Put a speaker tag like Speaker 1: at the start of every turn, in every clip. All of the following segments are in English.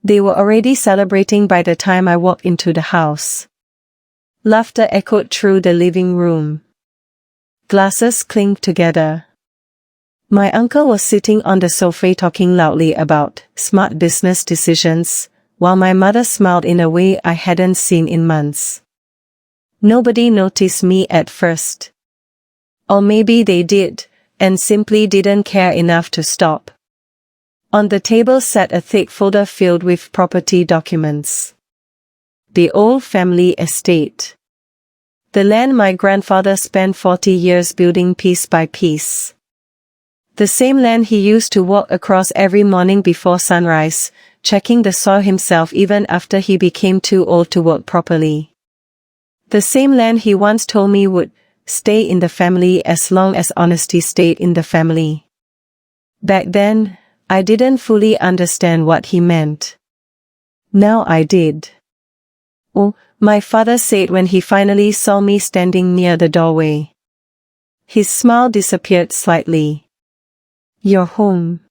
Speaker 1: They were already celebrating by the time I walked into the house. Laughter echoed through the living room. Glasses clinked together. My uncle was sitting on the sofa talking loudly about smart business decisions, while my mother smiled in a way I hadn't seen in months. Nobody noticed me at first. Or maybe they did, and simply didn't care enough to stop. On the table sat a thick folder filled with property documents. The old family estate. The land my grandfather spent 40 years building piece by piece. The same land he used to walk across every morning before sunrise, checking the soil himself even after he became too old to work properly. The same land he once told me would stay in the family as long as honesty stayed in the family. Back then, I didn't fully understand what he meant. Now I did. "Oh," my father said when he finally saw me standing near the doorway. His smile disappeared slightly. "You're home.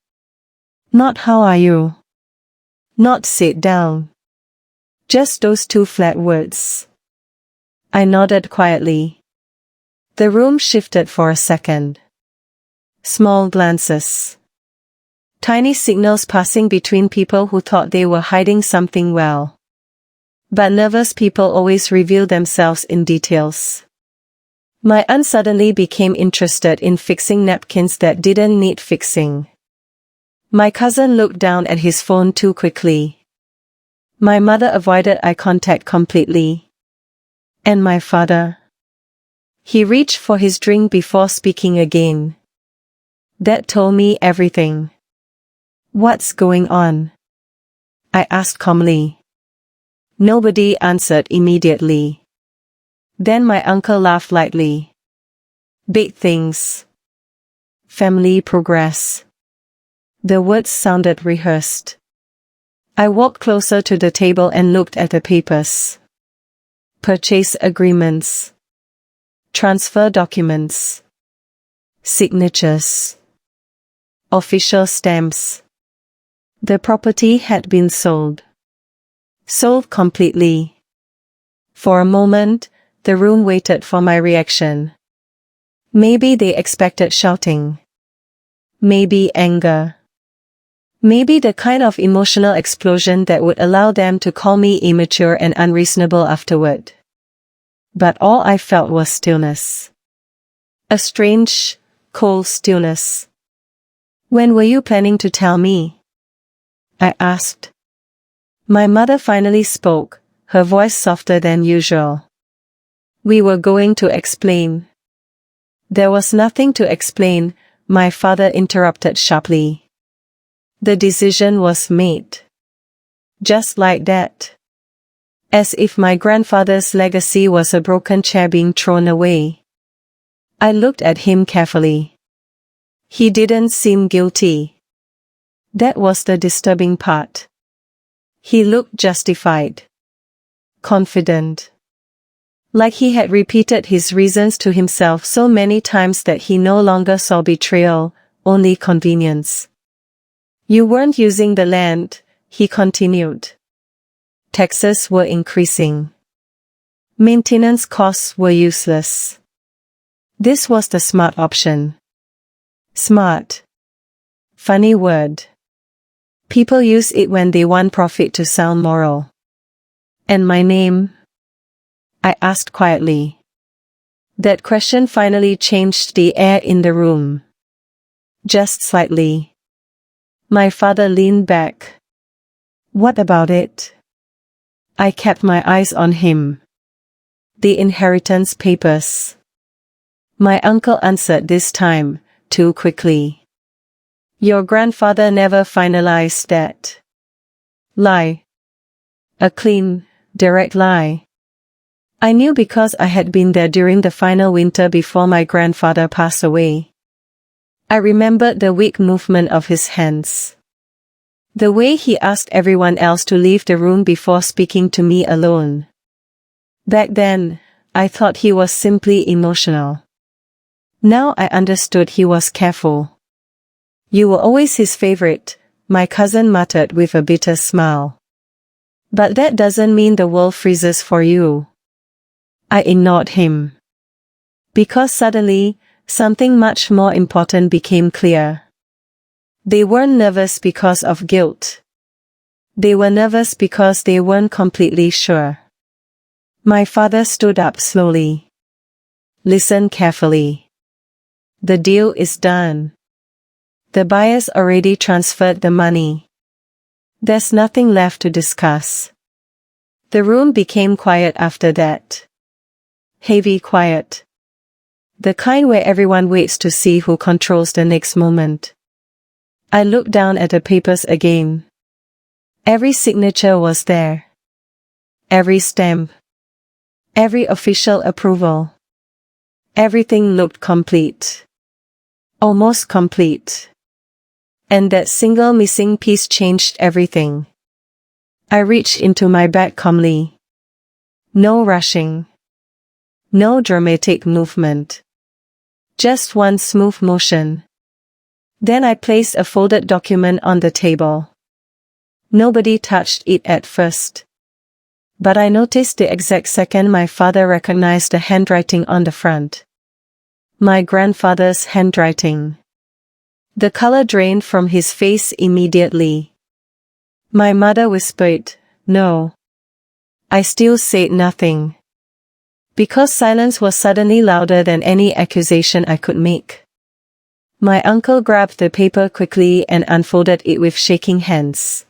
Speaker 1: Not how are you. Not sit down." Just those two flat words. I nodded quietly. The room shifted for a second. Small glances. Tiny signals passing between people who thought they were hiding something well. But nervous people always reveal themselves in details. My aunt suddenly became interested in fixing napkins that didn't need fixing. My cousin looked down at his phone too quickly. My mother avoided eye contact completely. And my father? He reached for his drink before speaking again. That told me everything. "What's going on?" I asked calmly. Nobody answered immediately. Then my uncle laughed lightly. "Big things. Family progress." The words sounded rehearsed. I walked closer to the table and looked at the papers. Purchase agreements. Transfer documents. Signatures. Official stamps. The property had been sold. Sold completely. For a moment, the room waited for my reaction. Maybe they expected shouting. Maybe anger. Maybe the kind of emotional explosion that would allow them to call me immature and unreasonable afterward. But all I felt was stillness. A strange, cold stillness. "When were you planning to tell me?" I asked. My mother finally spoke, her voice softer than usual. "We were going to explain." There was nothing to explain, my father interrupted sharply. The decision was made. Just like that. As if my grandfather's legacy was a broken chair being thrown away. I looked at him carefully. He didn't seem guilty. That was the disturbing part. He looked justified. Confident. Like he had repeated his reasons to himself so many times that he no longer saw betrayal, only convenience. "You weren't using the land," he continued. "Taxes were increasing. Maintenance costs were useless. This was the smart option." Smart. Funny word. People use it when they want profit to sound moral. "And my name?" I asked quietly. That question finally changed the air in the room. Just slightly. My father leaned back. "What about it?" I kept my eyes on him. "The inheritance papers." My uncle answered this time, too quickly. "Your grandfather never finalized that." Lie. A clean, direct lie. I knew because I had been there during the final winter before my grandfather passed away. I remembered the weak movement of his hands. The way he asked everyone else to leave the room before speaking to me alone. Back then, I thought he was simply emotional. Now I understood he was careful. "You were always his favorite," my cousin muttered with a bitter smile. But that doesn't mean the world freezes for you. I ignored him. Because suddenly, something much more important became clear. They weren't nervous because of guilt. They were nervous because they weren't completely sure. My father stood up slowly. Listen carefully. The deal is done. The buyers already transferred the money. There's nothing left to discuss. The room became quiet after that. Heavy quiet. The kind where everyone waits to see who controls the next moment. I looked down at the papers again. Every signature was there. Every stamp. Every official approval. Everything looked complete. Almost complete. And that single missing piece changed everything. I reached into my bag calmly. No rushing. No dramatic movement. Just one smooth motion. Then I placed a folded document on the table. Nobody touched it at first. But I noticed the exact second my father recognized the handwriting on the front. My grandfather's handwriting. The color drained from his face immediately. My mother whispered, "No." I still said nothing. Because silence was suddenly louder than any accusation I could make. My uncle grabbed the paper quickly and unfolded it with shaking hands.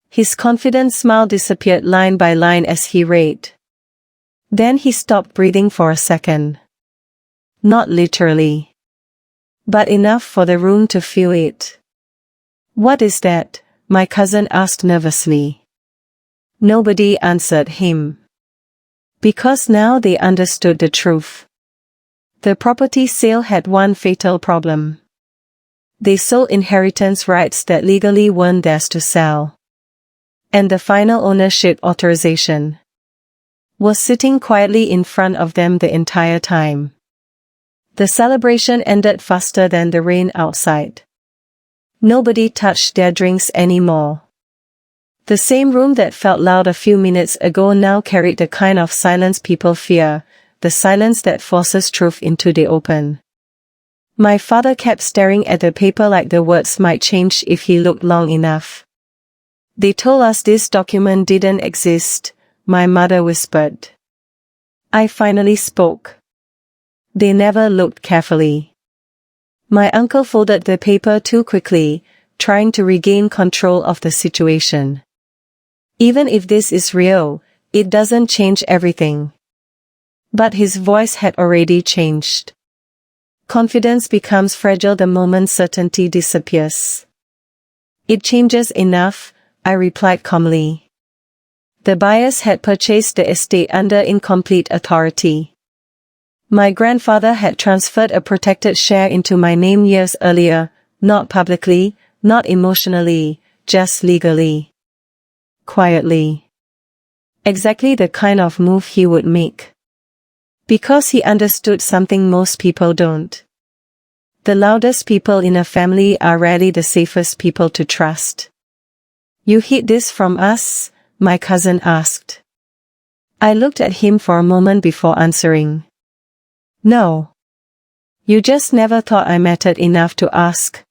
Speaker 1: His confident smile disappeared line by line as he read. Then he stopped breathing for a second. Not literally. But enough for the room to feel it. "What is that?" my cousin asked nervously. Nobody answered him. Because now they understood the truth. The property sale had one fatal problem. They sold inheritance rights that legally weren't theirs to sell. And the final ownership authorization was sitting quietly in front of them the entire time. The celebration ended faster than the rain outside. Nobody touched their drinks anymore. The same room that felt loud a few minutes ago now carried the kind of silence people fear, the silence that forces truth into the open. My father kept staring at the paper like the words might change if he looked long enough. "They told us this document didn't exist," my mother whispered. I finally spoke. "They never looked carefully." My uncle folded the paper too quickly, trying to regain control of the situation. "Even if this is real, it doesn't change everything." But his voice had already changed. Confidence becomes fragile the moment certainty disappears. "It changes enough," I replied calmly. The buyers had purchased the estate under incomplete authority. My grandfather had transferred a protected share into my name years earlier, not publicly, not emotionally, just legally. Quietly. Exactly the kind of move he would make. Because he understood something most people don't. The loudest people in a family are rarely the safest people to trust. "You hid this from us?" my cousin asked. I looked at him for a moment before answering. "No. You just never thought I mattered enough to ask."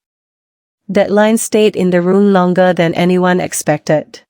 Speaker 1: That line stayed in the room longer than anyone expected.